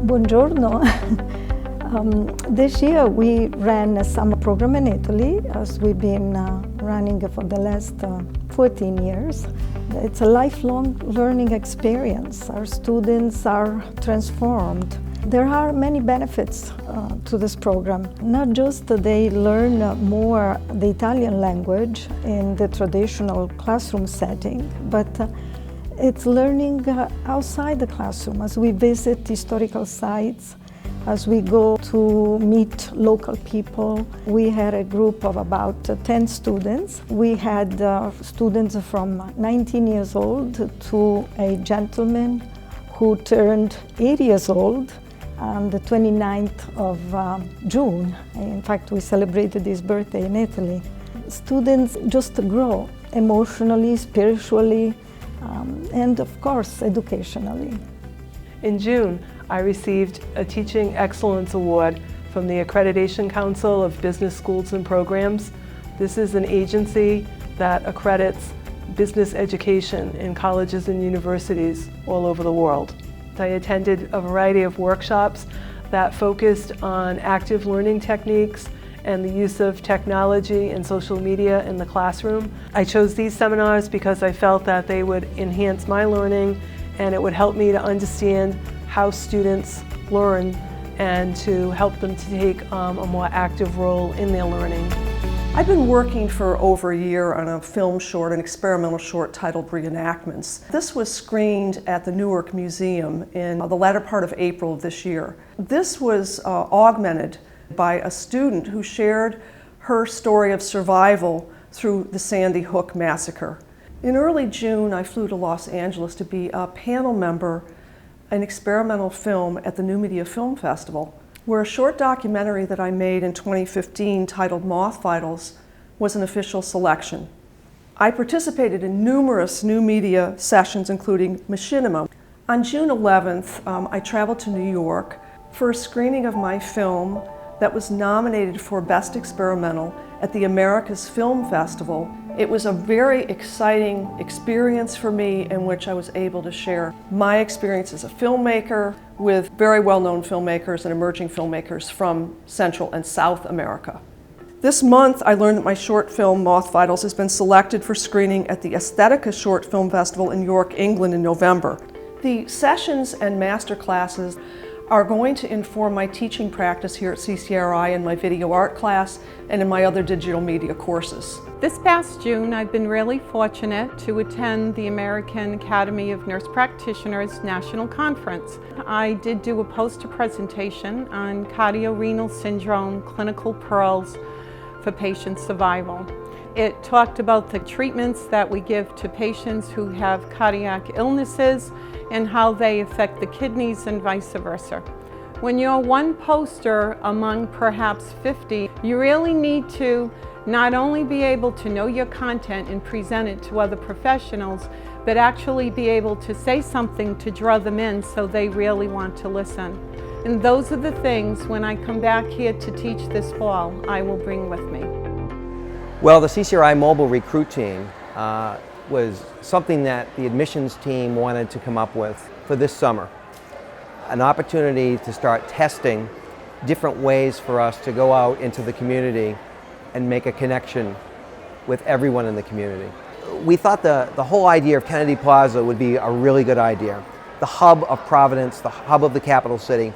Buongiorno. This year we ran a summer program in Italy, as we've been running for the last 14 years. It's a lifelong learning experience. Our students are transformed. There are many benefits to this program. Not just that they learn more the Italian language in the traditional classroom setting, but it's learning outside the classroom as we visit historical sites, as we go to meet local people. We had a group of about 10 students. We had students from 19 years old to a gentleman who turned 80 years old on the 29th of June. In fact, we celebrated his birthday in Italy. Students just grow emotionally, spiritually, and of course, educationally. In June, I received a Teaching Excellence Award from the Accreditation Council of Business Schools and Programs. This is an agency that accredits business education in colleges and universities all over the world. I attended a variety of workshops that focused on active learning techniques and the use of technology and social media in the classroom. I chose these seminars because I felt that they would enhance my learning and it would help me to understand how students learn and to help them to take a more active role in their learning. I've been working for over a year on a film short, an experimental short titled Reenactments. This was screened at the Newark Museum in the latter part of April of this year. This was augmented by a student who shared her story of survival through the Sandy Hook massacre. In early June, I flew to Los Angeles to be a panel member, an experimental film at the New Media Film Festival, where a short documentary that I made in 2015 titled Moth Vitals was an official selection. I participated in numerous new media sessions, including Machinima. On June 11th, I traveled to New York for a screening of my film that was nominated for Best Experimental at the America's Film Festival. It was a very exciting experience for me in which I was able to share my experience as a filmmaker with very well-known filmmakers and emerging filmmakers from Central and South America. This month, I learned that my short film, Moth Vitals, has been selected for screening at the Aesthetica Short Film Festival in York, England in November. The sessions and master classes are going to inform my teaching practice here at CCRI in my video art class and in my other digital media courses. This past June, I've been really fortunate to attend the American Academy of Nurse Practitioners National Conference. I did do a poster presentation on cardiorenal syndrome clinical pearls for patient survival. It talked about the treatments that we give to patients who have cardiac illnesses and how they affect the kidneys and vice versa. When you're one poster among perhaps 50, you really need to not only be able to know your content and present it to other professionals, but actually be able to say something to draw them in so they really want to listen. And those are the things, when I come back here to teach this fall, I will bring with me. Well, the CCRI Mobile Recruit Team was something that the admissions team wanted to come up with for this summer. An opportunity to start testing different ways for us to go out into the community and make a connection with everyone in the community. We thought the whole idea of Kennedy Plaza would be a really good idea. The hub of Providence, the hub of the capital city.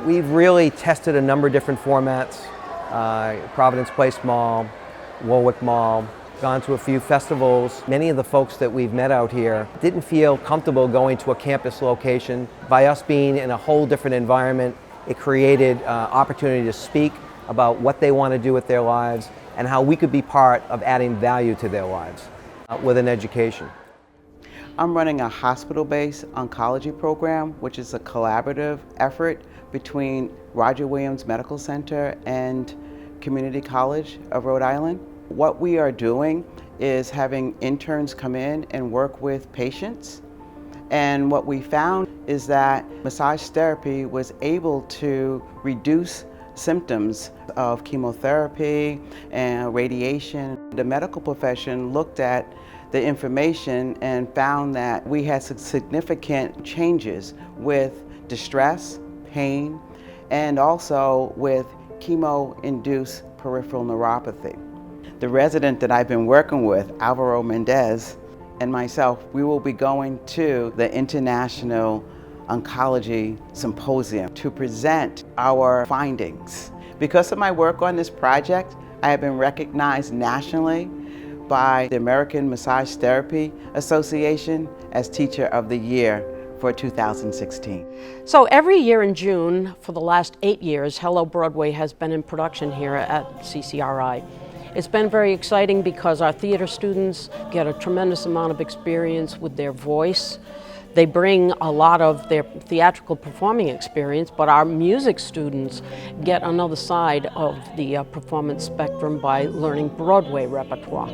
We've really tested a number of different formats, Providence Place Mall, Warwick Mall, gone to a few festivals. Many of the folks that we've met out here didn't feel comfortable going to a campus location. By us being in a whole different environment, it created opportunity to speak about what they want to do with their lives and how we could be part of adding value to their lives with an education. I'm running a hospital-based oncology program, which is a collaborative effort between Roger Williams Medical Center and Community College of Rhode Island. What we are doing is having interns come in and work with patients. And what we found is that massage therapy was able to reduce symptoms of chemotherapy and radiation. The medical profession looked at the information and found that we had significant changes with distress, pain, and also with chemo-induced peripheral neuropathy. The resident that I've been working with, Alvaro Mendez, and myself, we will be going to the International Oncology Symposium to present our findings. Because of my work on this project, I have been recognized nationally by the American Massage Therapy Association as Teacher of the Year for 2016. So every year in June, for the last 8 years, Hello Broadway has been in production here at CCRI. It's been very exciting because our theater students get a tremendous amount of experience with their voice. They bring a lot of their theatrical performing experience, but our music students get another side of the performance spectrum by learning Broadway repertoire.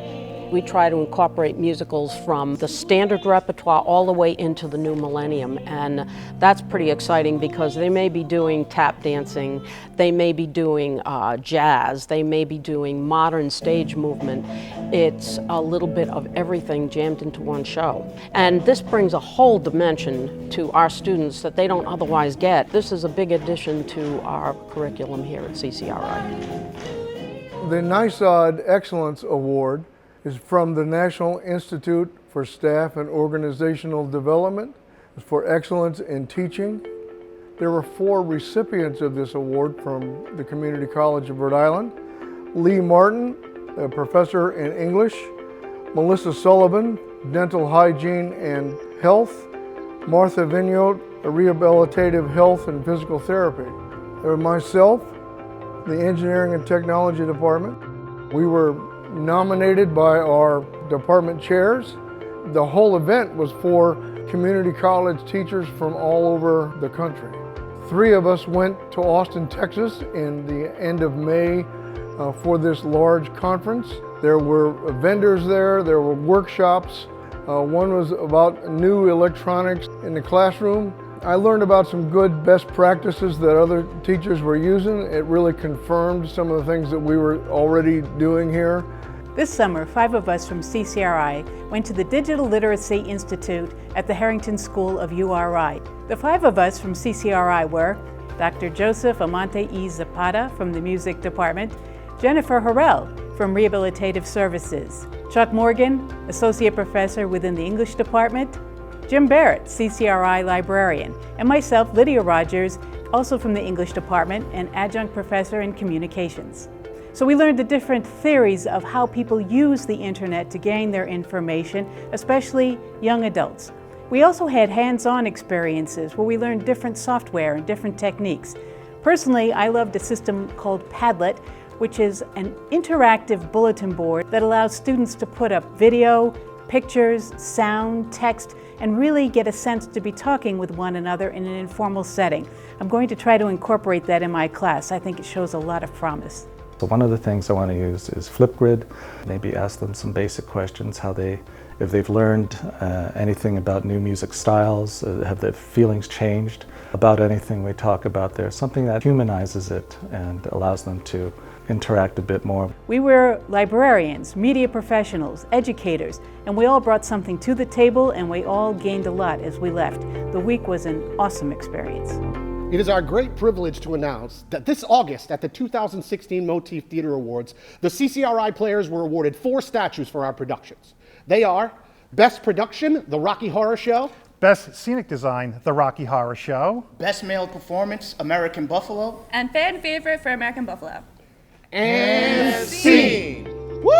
We try to incorporate musicals from the standard repertoire all the way into the new millennium, and that's pretty exciting because they may be doing tap dancing, they may be doing jazz, they may be doing modern stage movement. It's a little bit of everything jammed into one show. And this brings a whole dimension to our students that they don't otherwise get. This is a big addition to our curriculum here at CCRI. The NYSOD Excellence Award is from the National Institute for Staff and Organizational Development for excellence in teaching. There were 4 recipients of this award from the Community College of Rhode Island. Lee Martin, a professor in English. Melissa Sullivan, dental hygiene and health. Martha Vigneault, a rehabilitative health and physical therapy. Myself, the engineering and technology department. We were nominated by our department chairs. The whole event was for community college teachers from all over the country. 3 of us went to Austin, Texas in the end of May for this large conference. There were vendors there, there were workshops. One was about new electronics in the classroom. I learned about some good best practices that other teachers were using. It really confirmed some of the things that we were already doing here. This summer, 5 of us from CCRI went to the Digital Literacy Institute at the Harrington School of URI. The 5 of us from CCRI were Dr. Joseph Amante E. Zapata from the Music Department, Jennifer Harrell from Rehabilitative Services, Chuck Morgan, Associate Professor within the English Department, Jim Barrett, CCRI Librarian, and myself, Lydia Rogers, also from the English Department and Adjunct Professor in Communications. So we learned the different theories of how people use the internet to gain their information, especially young adults. We also had hands-on experiences where we learned different software and different techniques. Personally, I loved a system called Padlet, which is an interactive bulletin board that allows students to put up video, pictures, sound, text, and really get a sense to be talking with one another in an informal setting. I'm going to try to incorporate that in my class. I think it shows a lot of promise. So one of the things I want to use is Flipgrid. Maybe ask them some basic questions, if they've learned anything about new music styles, have their feelings changed about anything we talk about there, something that humanizes it and allows them to interact a bit more. We were librarians, media professionals, educators, and we all brought something to the table and we all gained a lot as we left. The week was an awesome experience. It is our great privilege to announce that this August at the 2016 Motif Theater Awards, the CCRI players were awarded 4 statues for our productions. They are Best Production, The Rocky Horror Show. Best Scenic Design, The Rocky Horror Show. Best Male Performance, American Buffalo. And Fan Favorite for American Buffalo. And scene! Woo!